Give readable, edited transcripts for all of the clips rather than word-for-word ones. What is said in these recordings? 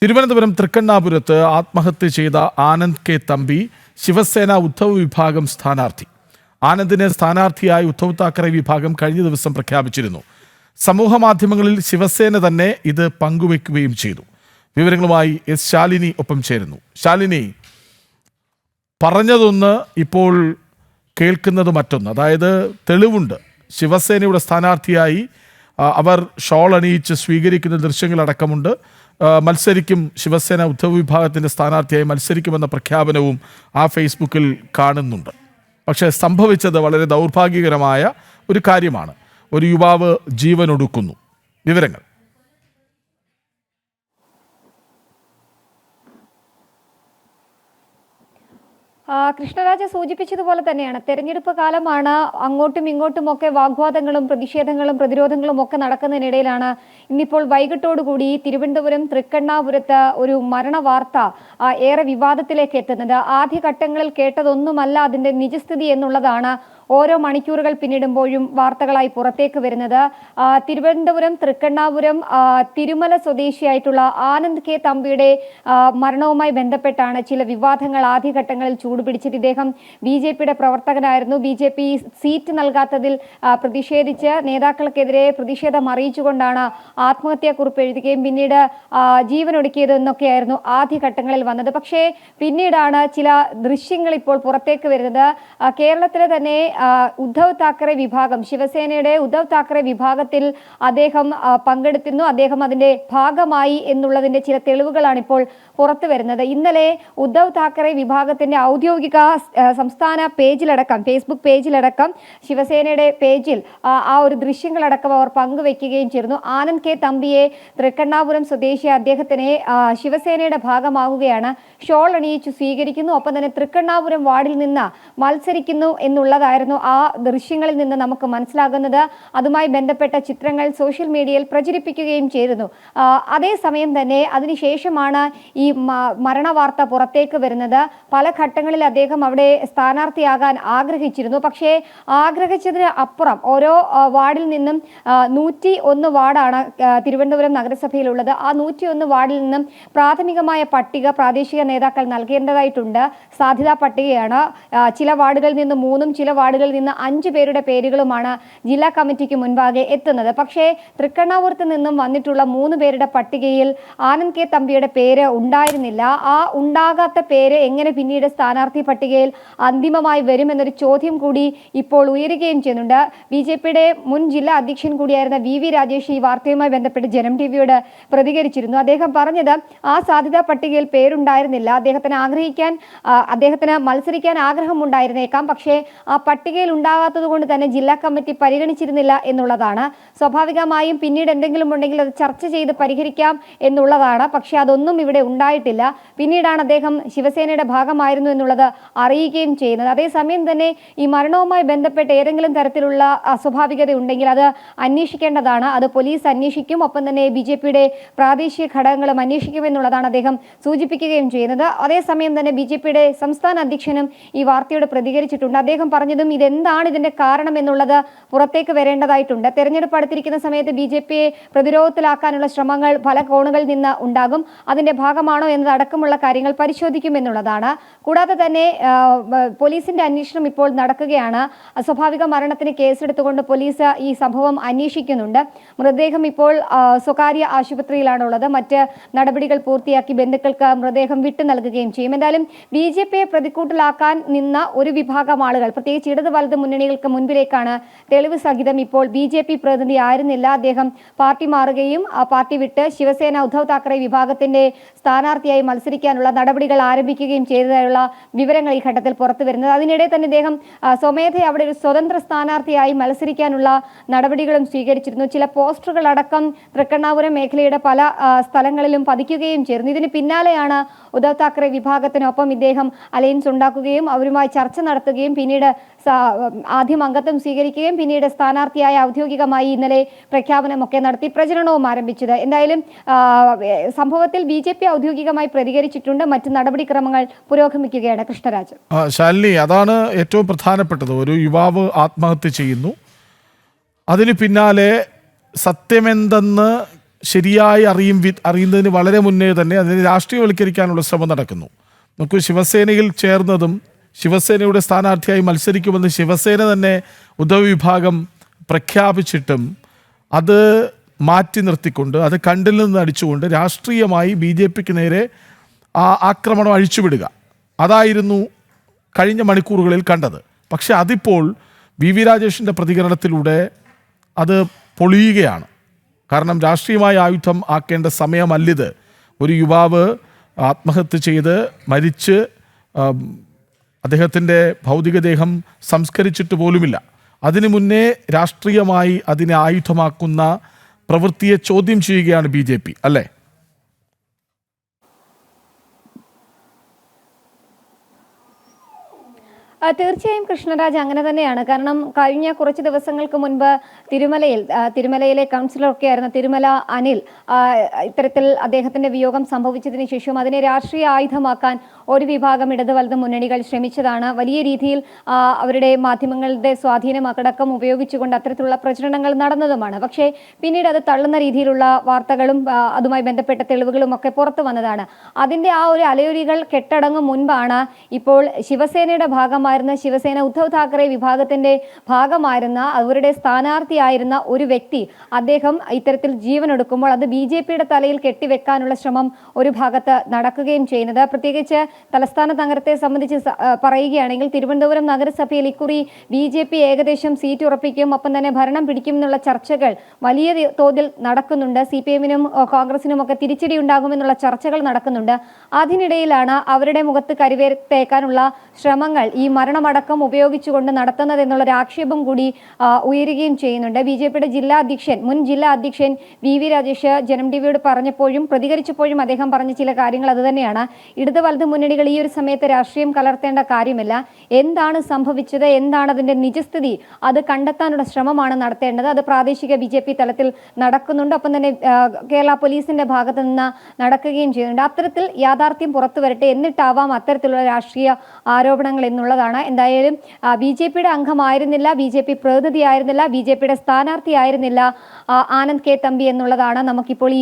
തിരുവനന്തപുരം തൃക്കണ്ണാപുരത്ത് ആത്മഹത്യ ചെയ്ത ആനന്ദ് കെ തമ്പി ശിവസേന ഉദ്ധവ് വിഭാഗം സ്ഥാനാർത്ഥി. ആനന്ദിനെ സ്ഥാനാർത്ഥിയായി ഉദ്ധവ് താക്കറെ വിഭാഗം കഴിഞ്ഞ ദിവസം പ്രഖ്യാപിച്ചിരുന്നു. സമൂഹ മാധ്യമങ്ങളിൽ ശിവസേന തന്നെ ഇത് പങ്കുവയ്ക്കുകയും ചെയ്തു. വിവരങ്ങളുമായി എസ് ശാലിനി ഒപ്പം ചേരുന്നു. ശാലിനി, പറഞ്ഞതൊന്ന്, ഇപ്പോൾ കേൾക്കുന്നത് മറ്റൊന്ന്. അതായത് തെളിവുണ്ട്, ശിവസേനയുടെ സ്ഥാനാർത്ഥിയായി അവർ ഷോൾ അണിയിച്ച് സ്വീകരിക്കുന്ന ദൃശ്യങ്ങളടക്കമുണ്ട്. മത്സരിക്കും, ശിവസേന ഉദ്ധവ് വിഭാഗത്തിൻ്റെ സ്ഥാനാർത്ഥിയായി മത്സരിക്കുമെന്ന പ്രഖ്യാപനവും ആ ഫേസ്ബുക്കിൽ കാണുന്നുണ്ട്. പക്ഷേ സംഭവിച്ചത് വളരെ ദൗർഭാഗ്യകരമായ ഒരു കാര്യമാണ്. ഒരു യുവാവ് ജീവനൊടുക്കുന്നു. വിവരങ്ങൾ. കൃഷ്ണരാജ സൂചിപ്പിച്ചതുപോലെ തന്നെയാണ്, തെരഞ്ഞെടുപ്പ് കാലമാണ്. അങ്ങോട്ടും ഇങ്ങോട്ടുമൊക്കെ വാഗ്വാദങ്ങളും പ്രതിഷേധങ്ങളും പ്രതിരോധങ്ങളും ഒക്കെ നടക്കുന്നതിനിടയിലാണ് ഇന്നിപ്പോൾ വൈകിട്ടോടുകൂടി തിരുവനന്തപുരം തൃക്കണ്ണാപുരത്ത് ഒരു മരണ വാർത്ത ഏറെ വിവാദത്തിലേക്ക് എത്തുന്നത്. ആദ്യഘട്ടങ്ങളിൽ കേട്ടതൊന്നുമല്ല അതിന്റെ നിജസ്ഥിതി എന്നുള്ളതാണ് ഓരോ മണിക്കൂറുകൾ പിന്നിടുമ്പോഴും വാർത്തകളായി പുറത്തേക്ക് വരുന്നത്. തിരുവനന്തപുരം തൃക്കണ്ണാപുരം തിരുമല സ്വദേശിയായിട്ടുള്ള ആനന്ദ് കെ തമ്പിയുടെ മരണവുമായി ബന്ധപ്പെട്ടാണ് ചില വിവാദങ്ങൾ ആദ്യഘട്ടങ്ങളിൽ ചൂടുപിടിച്ചത്. ഇദ്ദേഹം BJPയുടെ പ്രവർത്തകനായിരുന്നു. BJP സീറ്റ് നൽകാത്തതിൽ പ്രതിഷേധിച്ച് നേതാക്കൾക്കെതിരെ പ്രതിഷേധം അറിയിച്ചുകൊണ്ടാണ് ആത്മഹത്യാക്കുറിപ്പ് എഴുതുകയും പിന്നീട് ജീവനൊടുക്കിയത് എന്നൊക്കെയായിരുന്നു ആദ്യഘട്ടങ്ങളിൽ വന്നത്. പക്ഷേ പിന്നീടാണ് ചില ദൃശ്യങ്ങൾ ഇപ്പോൾ പുറത്തേക്ക് വരുന്നത്. കേരളത്തിലെ തന്നെ ഉദ്ധവ് താക്കറെ വിഭാഗം, ശിവസേനയുടെ ഉദ്ധവ് താക്കറെ വിഭാഗത്തിൽ അദ്ദേഹം പങ്കെടുത്തിരുന്നു, അദ്ദേഹം അതിന്റെ ഭാഗമായി എന്നുള്ളതിന്റെ ചില തെളിവുകളാണ് ഇപ്പോൾ പുറത്തു വരുന്നത്. ഇന്നലെ ഉദ്ധവ് താക്കറെ വിഭാഗത്തിന്റെ ഔദ്യോഗിക സംസ്ഥാന പേജിലടക്കം, ഫേസ്ബുക്ക് പേജിലടക്കം, ശിവസേനയുടെ പേജിൽ ആ ഒരു ദൃശ്യങ്ങളടക്കം അവർ പങ്കുവെക്കുകയും ചെയ്തിരുന്നു. ആനന്ദ് കെ തമ്പിയെ, തൃക്കണ്ണാപുരം സ്വദേശി അദ്ദേഹത്തിനെ ശിവസേനയുടെ ഭാഗമാവുകയാണ്, ഷോൾ അണിയിച്ചു സ്വീകരിക്കുന്നു, ഒപ്പം തന്നെ തൃക്കണ്ണാപുരം വാർഡിൽ നിന്ന് മത്സരിക്കുന്നു എന്നുള്ളതായിരുന്നു ആ ദൃശ്യങ്ങളിൽ നിന്ന് നമുക്ക് മനസ്സിലാകുന്നത്. അതുമായി ബന്ധപ്പെട്ട ചിത്രങ്ങൾ സോഷ്യൽ മീഡിയയിൽ പ്രചരിപ്പിക്കുകയും ചെയ്തിരുന്നു. അതേസമയം തന്നെ അതിനുശേഷമാണ് ഈ മരണവാർത്ത പുറത്തേക്ക് വരുന്നത്. പല ഘട്ടങ്ങളിൽ അദ്ദേഹം അവിടെ സ്ഥാനാർത്ഥിയാകാൻ ആഗ്രഹിച്ചിരുന്നു. പക്ഷേ ആഗ്രഹിച്ചതിന് അപ്പുറം ഓരോ വാർഡിൽ നിന്നും 101 വാർഡാണ് തിരുവനന്തപുരം നഗരസഭയിലുള്ളത്. ആ 101 വാർഡിൽ നിന്നും പ്രാഥമികമായ പട്ടിക പ്രാദേശിക നേതാക്കൾ നൽകേണ്ടതായിട്ടുണ്ട്. സാധ്യതാ പട്ടികയാണ്. ചില വാർഡുകളിൽ നിന്ന് 3, ചില വാർഡുകളിൽ നിന്ന് 5 പേരുടെ പേരുകളുമാണ് ജില്ലാ കമ്മിറ്റിക്ക് മുൻപാകെ എത്തുന്നത്. പക്ഷേ തൃക്കണ്ണാപുരത്ത് നിന്നും വന്നിട്ടുള്ള 3 പേരുടെ പട്ടികയിൽ ആനന്ദ് കെ തമ്പിയുടെ പേര് ഉണ്ടായിരുന്നില്ല. ആ ഉണ്ടാകാത്ത പേര് എങ്ങനെ പിന്നീട് സ്ഥാനാർത്ഥി പട്ടികയിൽ അന്തിമമായി വരുമെന്നൊരു ചോദ്യം കൂടി ഇപ്പോൾ ഉയരുകയും ചെയ്യുന്നുണ്ട്. BJPയുടെ മുൻ ജില്ലാ അധ്യക്ഷൻ കൂടിയായിരുന്ന VV രാജേഷ് ഈ വാർത്തയുമായി ബന്ധപ്പെട്ട് ജനം TVയോട് പ്രതികരിച്ചിരുന്നു. അദ്ദേഹം പറഞ്ഞത് ആ സാധ്യതാ പട്ടികയിൽ പേരുണ്ടായിരുന്നില്ല, അദ്ദേഹത്തിന് മത്സരിക്കാൻ ആഗ്രഹമുണ്ടായിരുന്നേക്കാം, പക്ഷേ ആ പട്ടികയിൽ ഉണ്ടാകാത്തത് കൊണ്ട് തന്നെ ജില്ലാ കമ്മിറ്റി പരിഗണിച്ചിരുന്നില്ല എന്നുള്ളതാണ്. സ്വാഭാവികമായും പിന്നീട് എന്തെങ്കിലും ഉണ്ടെങ്കിൽ അത് ചർച്ച ചെയ്ത് പരിഹരിക്കാം എന്നുള്ളതാണ്. പക്ഷെ അതൊന്നും ഇവിടെ ഉണ്ടായിട്ടില്ല. പിന്നീടാണ് അദ്ദേഹം ശിവസേനയുടെ ഭാഗമായിരുന്നു എന്നുള്ളത് അറിയുകയും ചെയ്യുന്നത്. അതേസമയം തന്നെ ഈ മരണവുമായി ബന്ധപ്പെട്ട് ഏതെങ്കിലും തരത്തിലുള്ള അസ്വാഭാവികത ഉണ്ടെങ്കിൽ അത് അന്വേഷിക്കേണ്ടതാണ്. അത് പോലീസ് അന്വേഷിക്കും, ഒപ്പം തന്നെ BJPയുടെ പ്രാദേശിക ഘടകങ്ങളും അന്വേഷിക്കുമെന്നുള്ളതാണ് അദ്ദേഹം സൂചിപ്പിക്കുകയും ചെയ്യുന്നത്. അതേസമയം തന്നെ BJPയുടെ സംസ്ഥാന അധ്യക്ഷനും ഈ വാർത്തയോട് പ്രതികരിച്ചിട്ടുണ്ട്. അദ്ദേഹം പറഞ്ഞതും ഇതെന്താണ് ഇതിന്റെ കാരണം എന്നുള്ളത് പുറത്തേക്ക് വരേണ്ടതായിട്ടുണ്ട്. തെരഞ്ഞെടുപ്പ് അടുത്തിരിക്കുന്ന സമയത്ത് BJPയെ പ്രതിരോധത്തിലാക്കാനുള്ള ശ്രമങ്ങൾ പല കോണുകളിൽ നിന്ന് ഉണ്ടാകും. അതിന്റെ ഭാഗമാണോ എന്നതടക്കമുള്ള കാര്യങ്ങൾ പരിശോധിക്കുമെന്നുള്ളതാണ്. കൂടാതെ തന്നെ പോലീസിന്റെ അന്വേഷണം ഇപ്പോൾ നടക്കുകയാണ്. അസ്വാഭാവിക മരണത്തിന് കേസെടുത്തുകൊണ്ട് പോലീസ് ഈ സംഭവം അന്വേഷിക്കുന്നുണ്ട്. മൃതദേഹം ഇപ്പോൾ സ്വകാര്യ ആശുപത്രിയിലാണുള്ളത്. മറ്റ് നടപടികൾ പൂർത്തിയാക്കി ബന്ധുക്കൾക്ക് മൃതദേഹം വിട്ടു നൽകുകയും ചെയ്യും. എന്തായാലും BJPയെ പ്രതിക്കൂട്ടിലാക്കാൻ നിന്ന ഒരു വിഭാഗം ആളുകൾ, പ്രത്യേകിച്ച് ഇടത് വലത് മുന്നണികൾക്ക് മുൻപിലേക്കാണ് തെളിവ് സഹിതം ഇപ്പോൾ BJP പ്രതിനിധി ആയിരുന്നില്ല, അദ്ദേഹം പാർട്ടി മാറുകയും ആ പാർട്ടി വിട്ട് ശിവസേന ഉദ്ധവ് താക്കറെ വിഭാഗത്തിന്റെ സ്ഥാനാർത്ഥിയായി മത്സരിക്കാനുള്ള നടപടികൾ ആരംഭിക്കുകയും ചെയ്തതായുള്ള വിവരങ്ങൾ ഈ ഘട്ടത്തിൽ പുറത്തു വരുന്നത്. അതിനിടെ തന്നെ ഇദ്ദേഹം സ്വമേധയെ അവിടെ ഒരു സ്വതന്ത്ര സ്ഥാനാർത്ഥിയായി മത്സരിക്കാനുള്ള നടപടികളും സ്വീകരിച്ചിരുന്നു. ചില പോസ്റ്ററുകൾ അടക്കം തൃക്കണ്ണാപുരം മേഖലയുടെ പല സ്ഥലങ്ങളിലും പതിക്കുകയും ചെയ്തിരുന്നു. ഇതിന് പിന്നാലെയാണ് ഉദ്ധവ് താക്കറെ വിഭാഗത്തിനൊപ്പം ഇദ്ദേഹം അലയൻസ് ഉണ്ടാക്കുകയും അവരുമായി ചർച്ച നടത്തുകയും പിന്നീട് ആദ്യം അംഗത്വം സ്വീകരിക്കുകയും പിന്നീട് സ്ഥാനാർത്ഥിയായ ഔദ്യോഗികമായി ഇന്നലെ പ്രഖ്യാപനമൊക്കെ നടത്തി പ്രചരണവും ആരംഭിച്ചത്. എന്തായാലും സംഭവത്തിൽ BJP ഔദ്യോഗികമായി പ്രതികരിച്ചിട്ടുണ്ട്. മറ്റ് നടപടിക്രമങ്ങൾ പുരോഗമിക്കുകയാണ്. കൃഷ്ണരാജ്, ശാലിനി, അതാണ് ഏറ്റവും പ്രധാനപ്പെട്ടത്. ഒരു യുവാവ് ആത്മഹത്യ ചെയ്യുന്നു, അതിന് പിന്നാലെ സത്യമെന്തെന്ന് ശരിയായി അറിയുന്നതിന് വളരെ മുന്നേ തന്നെ അതിനെ രാഷ്ട്രീയവൽക്കരിക്കാനുള്ള ശ്രമം നടക്കുന്നു. നമുക്ക് ശിവസേനയിൽ ചേർന്നതും ശിവസേനയുടെ സ്ഥാനാർത്ഥിയായി മത്സരിക്കുമെന്ന് ശിവസേന തന്നെ ഉദ്ധവ് വിഭാഗം പ്രഖ്യാപിച്ചിട്ടും അത് മാറ്റി നിർത്തിക്കൊണ്ട് അത് കണ്ടിൽ നിന്ന് അടിച്ചുകൊണ്ട് രാഷ്ട്രീയമായി BJPക്ക് നേരെ ആ ആക്രമണം അഴിച്ചുവിടുക, അതായിരുന്നു കഴിഞ്ഞ മണിക്കൂറുകളിൽ കണ്ടത്. പക്ഷെ അതിപ്പോൾ VV രാജേഷിൻ്റെ പ്രതികരണത്തിലൂടെ അത് പൊളിയുകയാണ്. കാരണം രാഷ്ട്രീയമായ ആയുധം ആക്കേണ്ട സമയമല്ലിത്. ഒരു യുവാവ് ആത്മഹത്യ ചെയ്ത് മരിച്ച് അദ്ദേഹത്തിൻ്റെ ഭൗതികദേഹം സംസ്കരിച്ചിട്ട് പോലുമില്ല. അതിനു മുന്നേ രാഷ്ട്രീയമായി അതിനെ ആയുധമാക്കുന്ന പ്രവൃത്തിയെ ചോദ്യം ചെയ്യുകയാണ് BJP, അല്ലേ? തീർച്ചയായും കൃഷ്ണരാജ്, അങ്ങനെ തന്നെയാണ്. കാരണം കഴിഞ്ഞ കുറച്ച് ദിവസങ്ങൾക്ക് മുൻപ് തിരുമലയിലെ കൗൺസിലറൊക്കെ ആയിരുന്ന തിരുമല അനിൽ ഇത്തരത്തിൽ അദ്ദേഹത്തിന്റെ വിയോഗം സംഭവിച്ചതിന് ശേഷം അതിനെ രാഷ്ട്രീയ ആയുധമാക്കാൻ ഒരു വിഭാഗം ഇടത് വലത് മുന്നണികൾ ശ്രമിച്ചതാണ്. വലിയ രീതിയിൽ അവരുടെ മാധ്യമങ്ങളുടെ സ്വാധീനമടക്കം ഉപയോഗിച്ചുകൊണ്ട് അത്തരത്തിലുള്ള പ്രചരണങ്ങൾ നടന്നതുമാണ്. പക്ഷേ പിന്നീട് അത് തള്ളുന്ന രീതിയിലുള്ള വാർത്തകളും അതുമായി ബന്ധപ്പെട്ട തെളിവുകളും ഒക്കെ പുറത്തു വന്നതാണ്. അതിന്റെ ആ ഒരു അലയൊലികൾ കെട്ടടങ്ങും മുൻപാണ് ഇപ്പോൾ ശിവസേനയുടെ ശിവസേന ഉദ്ധവ് താക്കറെ വിഭാഗത്തിന്റെ ഭാഗമായിരുന്ന അവരുടെ സ്ഥാനാർത്ഥിയായിരുന്ന ഒരു വ്യക്തി അദ്ദേഹം ഇത്തരത്തിൽ ജീവനൊടുക്കുമ്പോൾ അത് BJPയുടെ തലയിൽ കെട്ടിവെക്കാനുള്ള ശ്രമം ഒരു ഭാഗത്ത് നടക്കുകയും ചെയ്യുന്നത്. പ്രത്യേകിച്ച് തലസ്ഥാന നഗരത്തെ സംബന്ധിച്ച് പറയുകയാണെങ്കിൽ തിരുവനന്തപുരം നഗരസഭയിൽ ഇക്കുറി BJP ഏകദേശം സീറ്റ് ഉറപ്പിക്കും, ഒപ്പം തന്നെ ഭരണം പിടിക്കും എന്നുള്ള ചർച്ചകൾ വലിയ തോതിൽ നടക്കുന്നുണ്ട്. CPM-നും കോൺഗ്രസിനും ഒക്കെ തിരിച്ചടി ഉണ്ടാകുമെന്നുള്ള ചർച്ചകൾ നടക്കുന്നുണ്ട്. അതിനിടയിലാണ് അവരുടെ മുഖത്ത് കരിവേത്തേക്കാനുള്ള ശ്രമങ്ങൾ ഈ മരണമടക്കം ഉപയോഗിച്ചുകൊണ്ട് നടത്തുന്നത് എന്നുള്ളൊരു ആക്ഷേപം കൂടി ഉയരുകയും ചെയ്യുന്നുണ്ട്. BJPയുടെ മുൻ ജില്ലാ അധ്യക്ഷൻ VV രാജേഷ് ജനം ടിവിയോട് പറഞ്ഞപ്പോഴും പ്രതികരിച്ചപ്പോഴും അദ്ദേഹം പറഞ്ഞ ചില കാര്യങ്ങൾ അതുതന്നെയാണ്. ഇടത് വലത് മുന്നണികൾ ഈ ഒരു സമയത്ത് രാഷ്ട്രീയം കലർത്തേണ്ട കാര്യമില്ല. എന്താണ് സംഭവിച്ചത്, എന്താണ് അതിന്റെ നിജസ്ഥിതി, അത് കണ്ടെത്താനുള്ള ശ്രമമാണ് നടത്തേണ്ടത്. അത് പ്രാദേശിക BJP തലത്തിൽ നടക്കുന്നുണ്ട്, ഒപ്പം തന്നെ കേരള പോലീസിന്റെ ഭാഗത്ത് നിന്ന് നടക്കുകയും ചെയ്യുന്നുണ്ട്. അത്തരത്തിൽ യാഥാർത്ഥ്യം പുറത്തു വരട്ടെ, എന്നിട്ടാവാം അത്തരത്തിലുള്ള രാഷ്ട്രീയ ആരോപണങ്ങൾ എന്നുള്ളതാണ്. എന്തായാലും BJPയുടെ അംഗമായിരുന്നില്ല, BJP പ്രതിനിധിയായിരുന്നില്ല, BJPയുടെ സ്ഥാനാർത്ഥിയായിരുന്നില്ല ആനന്ദ് കെ തമ്പി എന്നുള്ളതാണ് നമുക്കിപ്പോൾ ഈ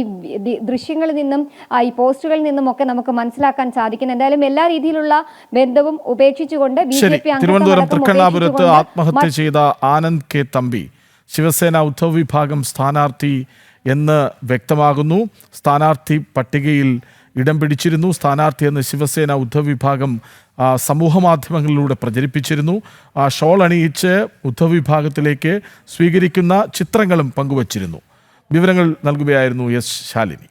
ദൃശ്യങ്ങളിൽ നിന്നും ഈ പോസ്റ്റുകളിൽ നിന്നും ഒക്കെ നമുക്ക് മനസ്സിലാക്കാൻ സാധിക്കുന്നത്. എന്തായാലും എല്ലാ രീതിയിലുള്ള ബന്ധവും ഉപേക്ഷിച്ചുകൊണ്ട് BJP തിരുവനന്തപുരം തൃക്കണ്ണാപുരത്ത് ആത്മഹത്യ ചെയ്ത ആനന്ദ് കെ തമ്പി ശിവസേന ഉദ്ധവ് വിഭാഗം സ്ഥാനാർത്ഥി എന്ന് വ്യക്തമാകുന്നു. സ്ഥാനാർത്ഥി പട്ടികയിൽ ഇടം പിടിച്ചിരുന്നു. സ്ഥാനാർത്ഥി എന്ന് ശിവസേന ഉദ്ധവ് വിഭാഗം സമൂഹ മാധ്യമങ്ങളിലൂടെ പ്രചരിപ്പിച്ചിരുന്നു. ഷോൾ അണിയിച്ച് ഉദ്ധവ് വിഭാഗത്തിലേക്ക് സ്വീകരിക്കുന്ന ചിത്രങ്ങളും പങ്കുവച്ചിരുന്നു. വിവരങ്ങൾ നൽകുകയായിരുന്നു S. ശാലിനി.